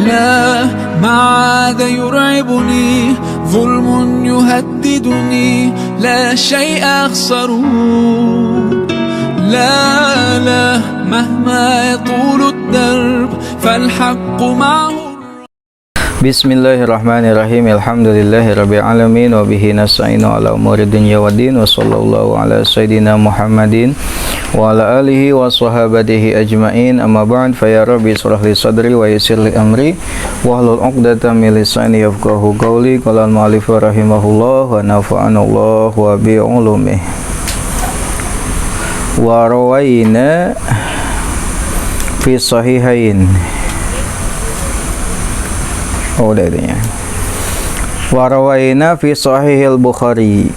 لا ما عاد يرعبني ظلم يهددني لا شيء أخسره لا مهما يطول الدرب فالحق معه. Bismillahirrahmanirrahim. Alhamdulillahirabbil alamin wa bihi nasta'inu ala umuri dunya waddin wa sallallahu ala sayidina Muhammadin wa ala alihi wa sahabatihi ajmain. Amma ba'd, fa ya rabbi shrah li sadri wa yassir li amri wa hlul 'uqdatam min lisani yafqahu qawli. Qala al-mu'allif rahimahullah wa nafa'ana Allah wa bi ulumihi. Wa rawayna fi sahihain. Udah itu ya. Wa rawaina fi sahihil Bukhari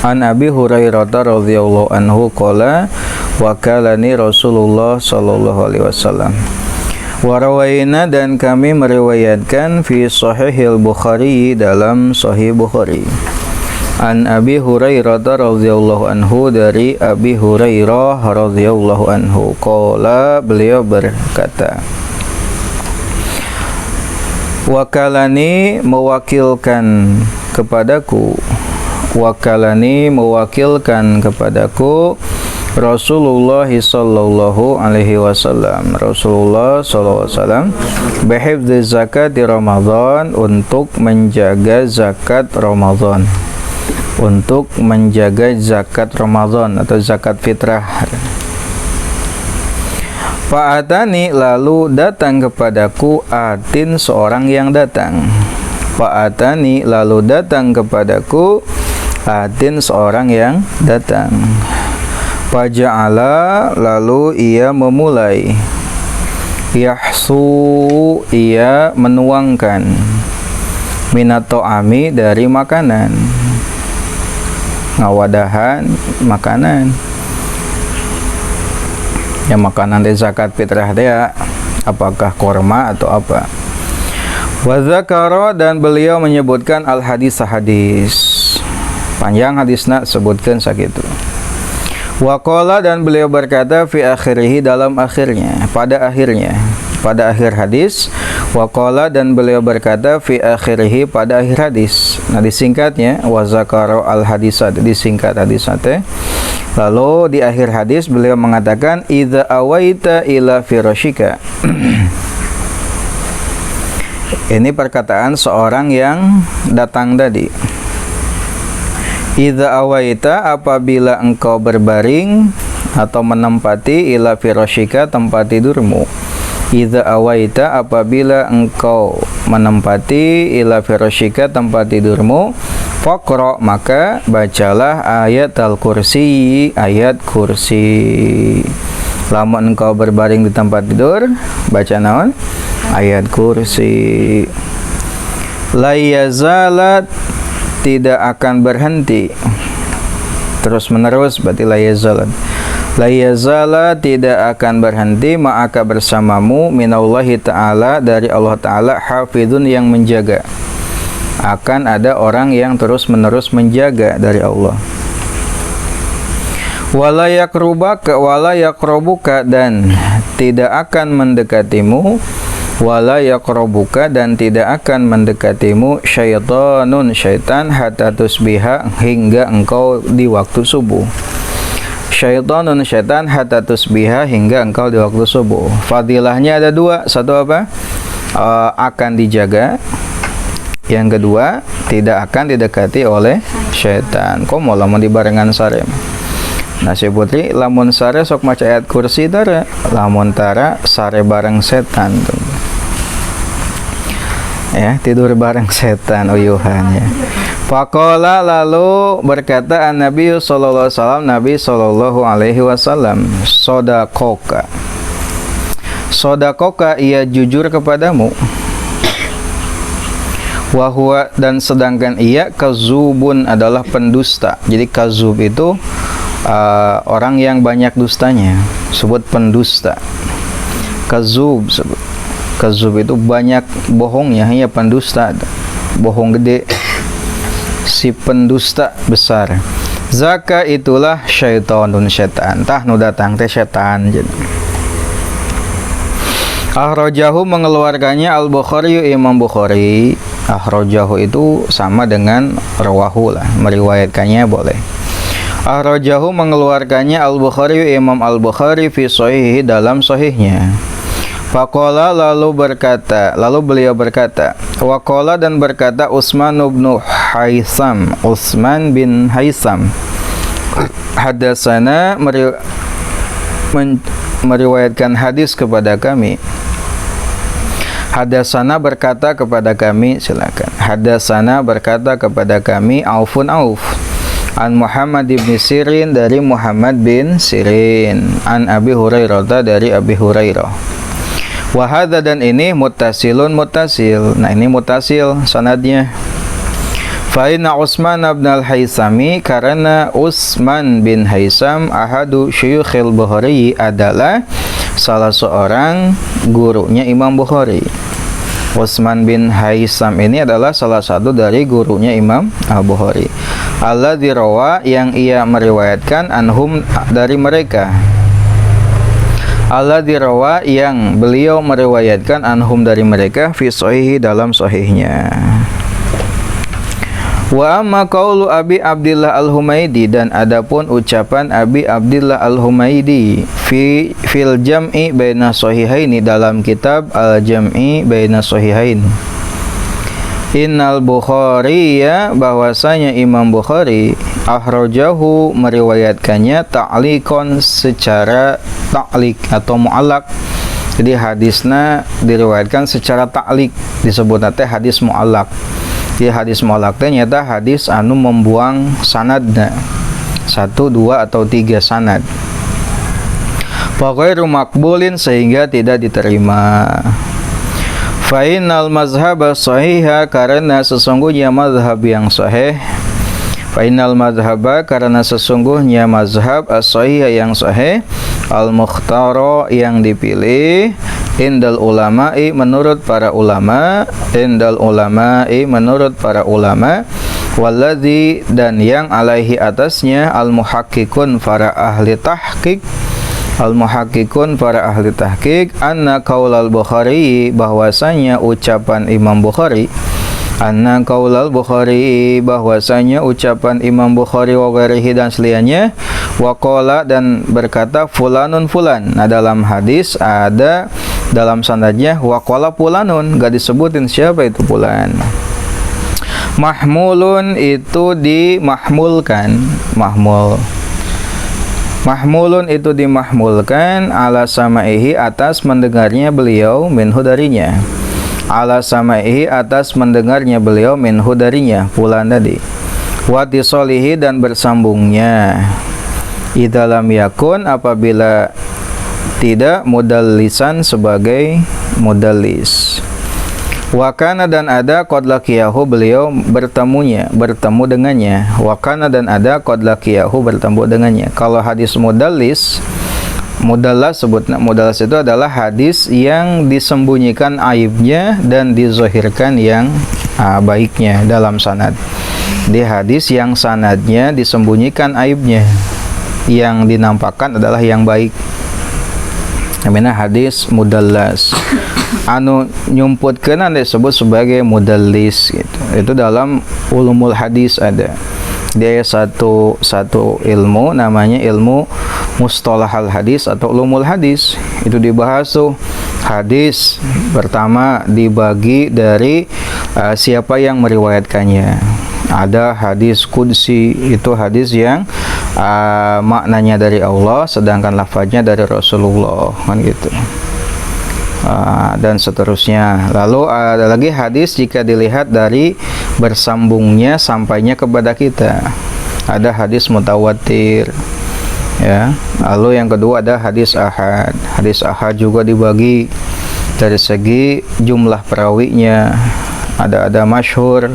an Abi Hurairah radhiyallahu anhu qala wa kalani Rasulullah sallallahu alaihi wasallam. Wa rawaina, dan kami meriwayatkan fi sahihil Bukhari, dalam sahih Bukhari, an Abi Hurairah radhiyallahu anhu, dari Abi Hurairah radhiyallahu anhu qala, beliau berkata, wakalani, mewakilkan kepadaku, wakalani, mewakilkan kepadaku Rasulullah sallallahu alaihi wasallam, Rasulullah sallallahu alaihi wasallam, bihifdzi zakat di Ramadan, untuk menjaga zakat Ramadan, untuk menjaga zakat Ramadan atau zakat fitrah. Fa'atani, lalu datang kepadaku atin, seorang yang datang. Fa'atani, lalu datang kepadaku atin, seorang yang datang. Faja'ala, lalu ia memulai. Yahsu, ia menuangkan. Minato'ami, dari makanan. Ngawadahan makanan. Ya, makanan di zakat fitrah dia, apakah korma atau apa. Wa zakara, dan beliau menyebutkan al hadis, panjang hadisna sebutkan sakitu. Wa qala, dan beliau berkata fi akhirih, dalam akhirnya, pada akhir hadis. Wa qala, dan beliau berkata fi akhirih, pada akhir hadis. Nah, disingkatnya wa zakara al hadisat, disingkat hadisna teh. Lalu di akhir hadis beliau mengatakan idza awaita ila firashika. Ini perkataan seorang yang datang tadi. Idza awaita, apabila engkau berbaring atau menempati, ila firashika, tempat tidurmu. Idza awaita, apabila engkau menempati, ila firashika, tempat tidurmu. Faqra, maka bacalah ayat al-kursi, ayat kursi. Lamun engkau berbaring di tempat tidur, baca naon? Ayat kursi. La yazalat, tidak akan berhenti, terus menerus, berarti la yazalat. La yazala, tidak akan berhenti, ma'aka, bersamamu, minallahi ta'ala, dari Allah ta'ala, hafidun, yang menjaga. Akan ada orang yang terus menerus menjaga dari Allah. Wala yakrobuka, dan tidak akan mendekatimu. Wala yakrobuka, dan tidak akan mendekatimu. Syaitanun, syaitan, hatta tusbiha, hingga engkau di waktu subuh. Syaitanun, syaitan, hatta tusbiha, hingga engkau di waktu subuh. Fadilahnya ada dua. Satu apa? Akan dijaga. Yang kedua, tidak akan didekati oleh syaitan. Komo lamun dibarengan sare. Nah, si putri lamun sare sok maca ayat kursi tara, lamun tara sare bareng setan tuh. Ya, tidur bareng setan uyuhannya. Faqala, lalu berkata Nabi sallallahu alaihi wasallam, Nabi sallallahu alaihi wasallam, sodakoka. Sodakoka, ia jujur kepadamu. Wahwa, dan sedangkan ia kazubun, adalah pendusta. Jadi kazub itu orang yang banyak dustanya, sebut pendusta. Kazub, kazub itu banyak bohongnya, hanya pendusta, bohong gede, si pendusta besar. Zaka, itulah syaitanun, syaitan. Tah nu datang teh syaitan. Akhrajahu mengeluarkannya Al-Bukhari Imam Bukhari. Akhrajahu itu sama dengan rawahu lah, meriwayatkannya boleh. Akhrajahu mengeluarkannya Al-Bukhari Imam Al-Bukhari fi shahihi dalam sahihnya. Faqala lalu beliau berkata, waqala dan berkata Utsman bin Haisam hadatsana meriwayatkan hadis kepada kami. Hadatsana berkata kepada kami, silakan. Hadatsana berkata kepada kami Auf an Muhammad bin Sirin dari Muhammad bin Sirin, an Abi Hurairah dari Abi Hurairah. Wa hadza dan ini muttasil. Nah, ini muttasil sanadnya. Fa inna Utsman bin al-Haisami karena Utsman bin Haisam ahadu syuyukhil Bukhari adalah salah seorang gurunya Imam Bukhari. Utsman bin Haisam ini adalah salah satu dari gurunya Imam Al-Bukhari. Alladzi rawa yang ia meriwayatkan anhum dari mereka. Alladzi rawa yang beliau meriwayatkan anhum dari mereka fi shahihi dalam sahihnya. Wa amma qaulu Abi Abdillah Al-Humaidi dan adapun ucapan Abi Abdillah Al-Humaidi fil jam'i baina sahihaini dalam kitab Al-Jam'i baina sahihain. Innal Bukhari ya bahwasanya Imam Bukhari akhrajahu meriwayatkannya ta'liqan secara ta'liq atau mu'allaq. Jadi hadisnya diriwayatkan secara ta'liq, disebut nanti hadis mu'allaq. Di hadis mu'allaq ternyata hadis anu membuang sanadna 1, 2 atau 3 sanad. Faghairu maqbulin sehingga tidak diterima. Fa innal mazhab sahihah karena sesungguhnya mazhab yang sahih. Fa innal mazhaba karena sesungguhnya mazhab as-sahih yang sahih al-mukhtara yang dipilih indal ulama'i menurut para ulama walladzi dan yang alaihi atasnya al-muhaqqiqun para ahli tahqiq anna qaulal Bukhari bahwasanya ucapan Imam Bukhari bahwasanya ucapan Imam Bukhari wa ghairihi dan selainnya waqala dan berkata fulanun fulan. Nah, dalam hadis ada dalam sanadnya waqala fulanun, enggak disebutin siapa itu fulan. Mahmulun itu dimahmulkan, mahmulun itu dimahmulkan ala samaihi atas mendengarnya beliau minhu darinya. Ala samaihi atas mendengarnya beliau minhu darinya fulan tadi. Wa tisalihi dan bersambungnya. Idza lam yakun apabila tidak mudallisan sebagai mudallis. Wa kana dan ada qad laqiyahu beliau bertemu dengannya. Wa kana dan ada qad laqiyahu bertemu dengannya. Kalau hadis mudallis itu adalah hadis yang disembunyikan aibnya dan dizahirkan yang baiknya dalam sanad. Di hadis yang sanadnya disembunyikan aibnya, yang dinampakkan adalah yang baik. Namanya hadis mudallas. Anu nyumputkeun disebut sebagai mudallis gitu. Itu dalam ulumul hadis ada. Dia satu ilmu namanya ilmu mustalahal hadis atau ulumul hadis. Itu dibahas tuh hadis pertama dibagi dari siapa yang meriwayatkannya. Ada hadis qudsi, itu hadis yang maknanya dari Allah sedangkan lafaznya dari Rasulullah, kan gitu. Dan seterusnya. Lalu ada lagi hadis jika dilihat dari bersambungnya sampainya kepada kita. Ada hadis mutawatir, ya. Lalu yang kedua ada hadis ahad. Hadis ahad juga dibagi dari segi jumlah perawinya. Ada masyhur.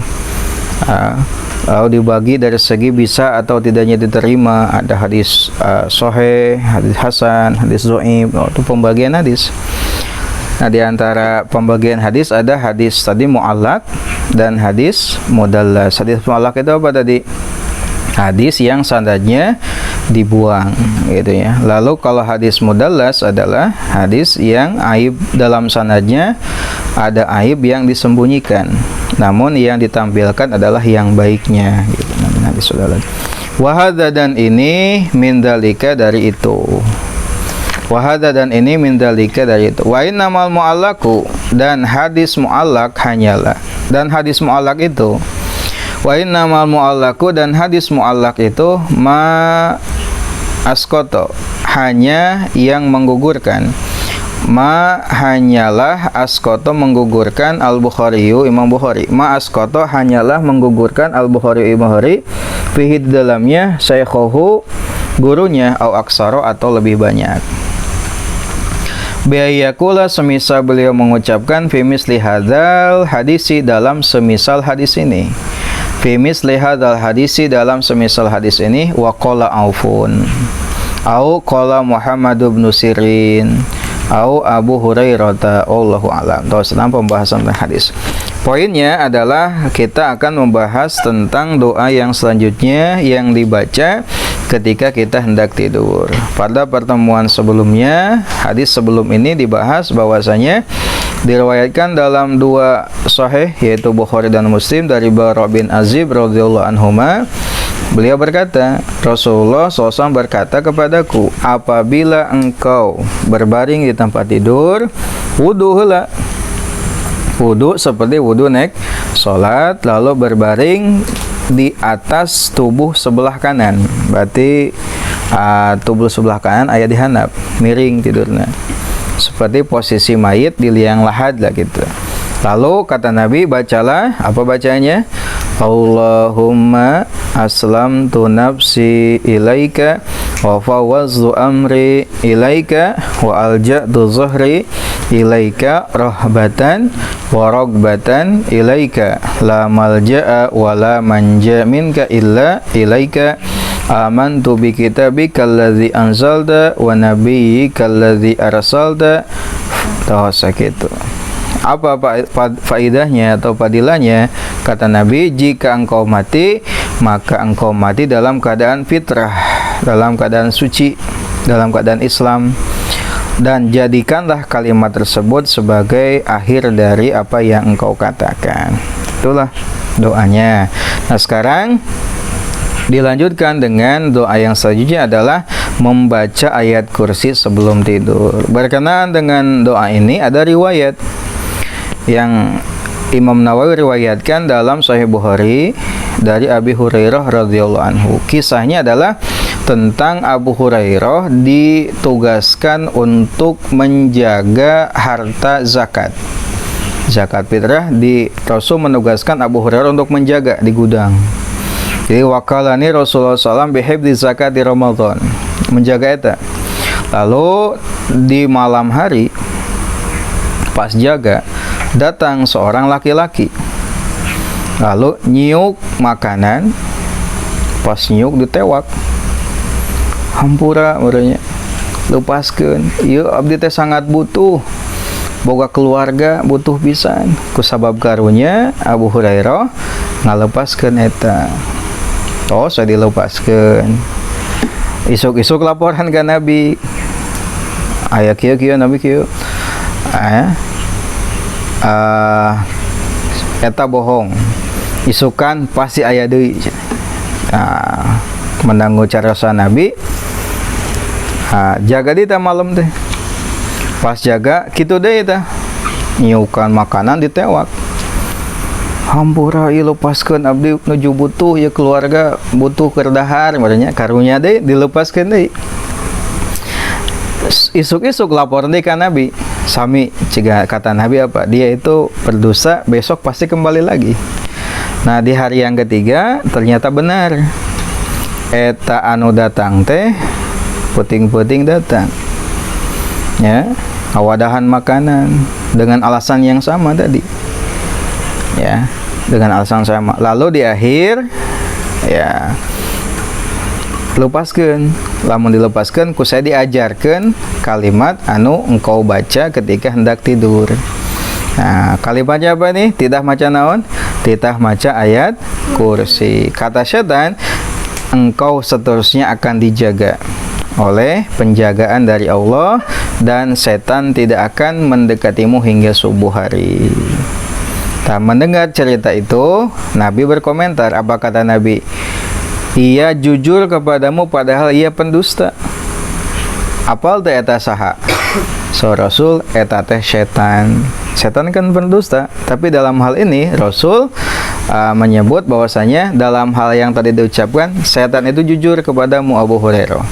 Lalu dibagi dari segi bisa atau tidaknya diterima. Ada hadis sahih, hadis hasan, hadis dhaif. Itu pembagian hadis. Nah, di antara pembagian hadis ada hadis tadi mu'allaq dan hadis mudallas. Hadis mu'allaq itu apa tadi? Hadis yang sanadnya dibuang gitu ya. Lalu kalau hadis mudallas adalah hadis yang aib dalam sanadnya, ada aib yang disembunyikan, namun yang ditampilkan adalah yang baiknya gitu. Namanya hadis mudallas. Wahada dan ini min dalika dari itu. Wahada dan ini min dalika dari itu. Wa innamal mu'allaku dan hadis mu'allak hanyalah. Dan hadis mu'allak itu wa innamal mu'allaku dan hadis mu'allak itu ma askoto hanya yang menggugurkan, ma hanyalah askoto menggugurkan al-Bukhariyu Imam Bukhari, ma askoto hanyalah menggugurkan al-Bukhari Imam Bukhari fihi dalamnya syaikhuhu gurunya au aksaro atau lebih banyak. Biayakula semisal beliau mengucapkan fimis lihadal hadisi dalam semisal hadis ini, fimis lihadal hadisi dalam semisal hadis ini, wa qala aufun au qala Muhammad bin Sirin au Abu Hurairah, wallahu a'lam. Terus dalam pembahasan tentang hadis, poinnya adalah kita akan membahas tentang doa yang selanjutnya yang dibaca ketika kita hendak tidur. Pada pertemuan sebelumnya, hadis sebelum ini dibahas bahwasanya diriwayatkan dalam dua sahih yaitu Bukhari dan Muslim dari Bara bin Azib radhiyallahu anhuma. Beliau berkata, Rasulullah SAW berkata kepadaku, apabila engkau berbaring di tempat tidur, wudu heula. Wudu seperti wudu naik salat, lalu berbaring di atas tubuh sebelah kanan. Berarti tubuh sebelah kanan aya di handap, miring tidurnya. Seperti posisi mayit di liang lahat lah gitu. Lalu kata Nabi, bacalah, apa bacanya? Allahumma aslamtu nafsi ilaika wa fawazzu amri ilaika wa alja'tu zuhri ilaika rahbatan wa ragbatan ilaika la malja'a wa la manja minka illa ilaika amantu bi kitabika allazi anzalta wa nabiyyika allazi arsalta. Gitu. Apa faidahnya atau padilahnya? Kata Nabi, jika engkau mati, maka engkau mati dalam keadaan fitrah, dalam keadaan suci, dalam keadaan Islam, dan jadikanlah kalimat tersebut sebagai akhir dari apa yang engkau katakan. Itulah doanya. Nah, sekarang dilanjutkan dengan doa yang selanjutnya adalah membaca ayat kursi sebelum tidur. Berkenaan dengan doa ini ada riwayat yang Imam Nawawi riwayatkan dalam Sahih Bukhari dari Abi Hurairah radhiyallahu anhu. Kisahnya adalah tentang Abu Hurairah ditugaskan untuk menjaga harta zakat. Zakat fitrah, di Rasul menugaskan Abu Hurairah untuk menjaga di gudang. Jadi wakalani Rasulullah SAW bihibdi zakat di Ramadan, menjaga itu. Lalu di malam hari pas jaga, datang seorang laki-laki, lalu nyiuk makanan. Pas nyiuk ditewak, hampura merenya, lepaskeun, ieu abdi teh sangat butuh, boga keluarga butuh pisan. Kusabab karunya Abu Hurairah ngalepaskeun eta. Tos dilepaskeun. Isuk-isuk laporan ke Nabi, aya kieu Nabi kieu, eta bohong, isukan pasti aya deui. Menanggu cariosan Nabi, jaga di ta malam teh. Pas jaga kitu deui tah, nyiukan makanan ditewak. Hampura ieu lepaskeun abdi nuju butuh ya, keluarga butuh keur dahar maranya, karunya deui dilepaskeun deui. Isuk-isuk lapor deui ka Nabi. Sami cegah kata Nabi apa? Dia itu berdosa, besok pasti kembali lagi. Nah, di hari yang ketiga ternyata benar. Eta anu datang teh puting-puting datang. Ya, awadahan makanan dengan alasan yang sama tadi. Ya, dengan alasan sama. Lalu di akhir ya lepaskeun, lamun dilepaskeun ku saya diajarkeun kalimat anu engkau baca ketika hendak tidur. Nah, kalimatnya apa nih? Titah maca naon? Titah maca ayat kursi. Kata setan, engkau seterusnya akan dijaga oleh penjagaan dari Allah, dan setan tidak akan mendekatimu hingga subuh hari. Nah, mendengar cerita itu, Nabi berkomentar. Apa kata Nabi? Ia jujur kepadamu padahal ia pendusta. Apal teh eta saha? So Rasul, eta teh setan. Setan kan pendusta, tapi dalam hal ini Rasul menyebut bahwasanya dalam hal yang tadi diucapkan, setan itu jujur kepadamu Abu Hurairah.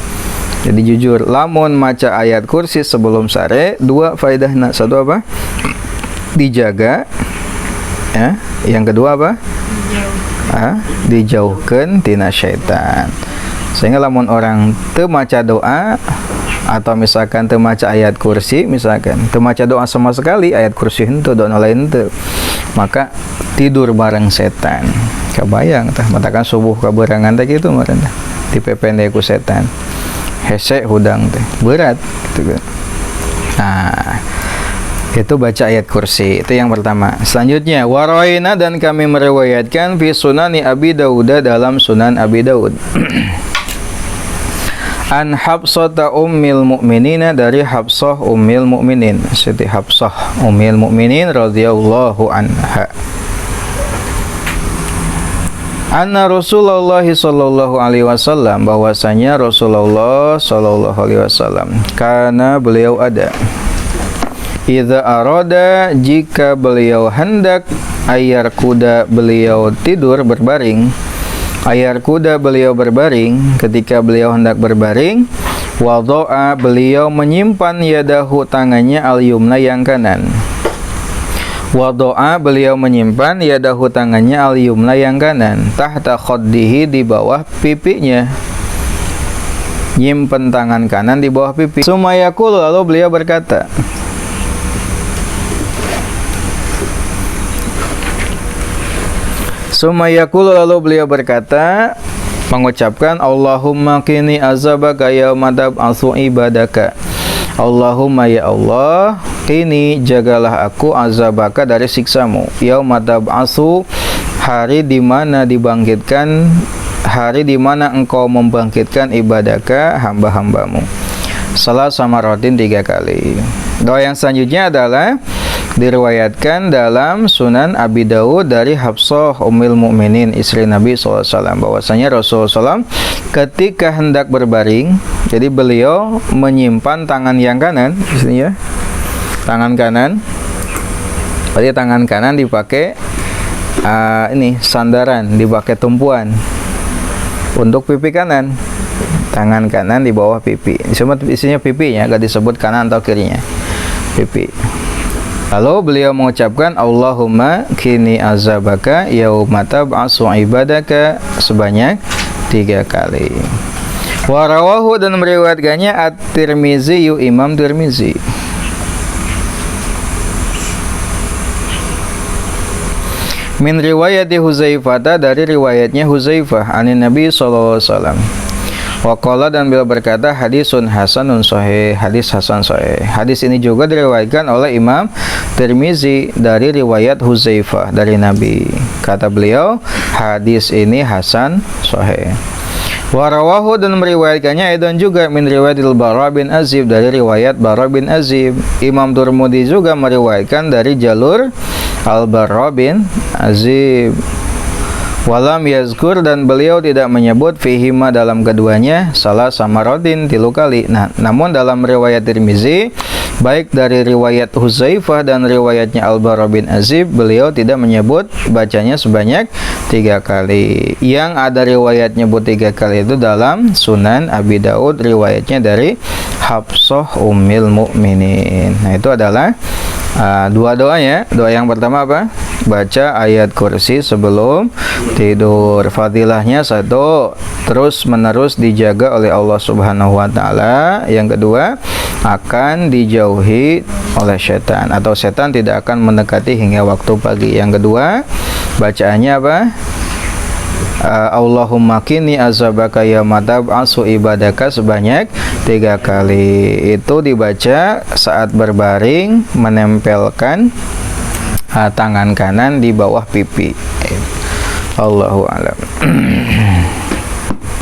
Jadi jujur, lamun maca ayat kursi sebelum sare, dua faedahna. Satu apa? Dijaga. Ya. Yang kedua apa? Dijauhkan tina syaitan. Sehingga lamun orang teu maca doa, atau misalkan teu maca ayat kursi, misalkan teu maca doa sama sekali, ayat kursi henteu, doa lain henteu, maka tidur bareng setan. Kabayang tah matakan subuh kaberangan teh kitu meureun tah. Dipepende ku setan. Hese hudang teh berat gitu kan. Nah, itu baca ayat kursi, itu yang pertama. Selanjutnya, waraina, dan kami meriwayatkan fi sunani Abi Dawud, dalam sunan Abi Dawud. An Hafsah ummil mu'minina, dari Hafsah ummil mu'minin, Siti Hafsah ummil mu'minin radhiyallahu anha. Anna Rasulullah sallallahu alaihi wasallam, bahwasanya Rasulullah sallallahu alaihi wasallam, karena beliau ada, idza arada, jika beliau hendak, ayar kuda, beliau tidur berbaring, ayar kuda, beliau berbaring, ketika beliau hendak berbaring, wadoa, beliau menyimpan yadahu, tangannya, al-yumna, yang kanan. Wadoa, beliau menyimpan yadahu, tangannya, al-yumna, yang kanan, tahta khaddihi, di bawah pipinya. Nyimpen tangan kanan di bawah pipi. Sumayakul, lalu beliau berkata, mengucapkan, Allahumma qini azabaka yauma tab'atsu ibadaka. Allahumma, ya Allah, qini, jagalah aku, azabaka, dari siksamu, yauma tab'atsu, hari di mana dibangkitkan, hari di mana engkau membangkitkan, ibadaka, hamba-hambamu. Salah samaratin, 3 kali. Doa yang selanjutnya adalah diriwayatkan dalam Sunan Abi Dawud dari Hafsah ummul mukminin, istri Nabi SAW, bahwasanya Rasulullah SAW ketika hendak berbaring, jadi beliau menyimpan tangan yang kanan, ya, tangan kanan, berarti tangan kanan dipakai ini sandaran, dipakai tumpuan untuk pipi kanan, tangan kanan di bawah pipi, semua isinya pipinya, gak disebut kanan atau kirinya, pipi. Lalu beliau mengucapkan, Allahumma qini azabaka yauma tab'atsu ibadaka, sebanyak 3 kali. Warawahu, dan meriwayatkannya At-Tirmizi, Imam Tirmizi. Min riwayati Huzaifah, dari riwayatnya Huzaifah, anin Nabi sallallahu alaihi wasallam. Waqala, dan beliau berkata, hadisun hasanun sahih, hadis hasan sahih. Hadis ini juga diriwayatkan oleh Imam Tirmizi dari riwayat Huzaifah dari Nabi. Kata beliau, hadis ini hasan sahih. Warawahu, dan meriwayatkannya edan juga min riwayatil Bara bin Azib, dari riwayat Bara bin Azib. Imam Turmudi juga meriwayatkan dari jalur Al-Bara bin Azib. Walam yazkur, dan beliau tidak menyebut fihima, dalam keduanya, salah samarodin, 3 kali. Nah, namun dalam riwayat Tirmizi, baik dari riwayat Huzaifah dan riwayatnya Al-Bara bin Azib, beliau tidak menyebut bacanya sebanyak 3 kali. Yang ada riwayat nyebut 3 kali itu dalam Sunan Abi Dawud, riwayatnya dari Hafsah ummil mukminin. Nah, itu adalah 2 doanya. Doa yang pertama apa? Baca ayat kursi sebelum tidur. Fadilahnya 1, terus menerus dijaga oleh Allah Subhanahu wa taala. Yang kedua, akan dijauhi oleh setan, atau setan tidak akan mendekati hingga waktu pagi. Yang kedua, bacaannya apa? Allahumma qini azabaka yauma tab'atsu ibadaka, sebanyak 3 kali. Itu dibaca saat berbaring, menempelkan tangan kanan di bawah pipi. Allahu a'lam.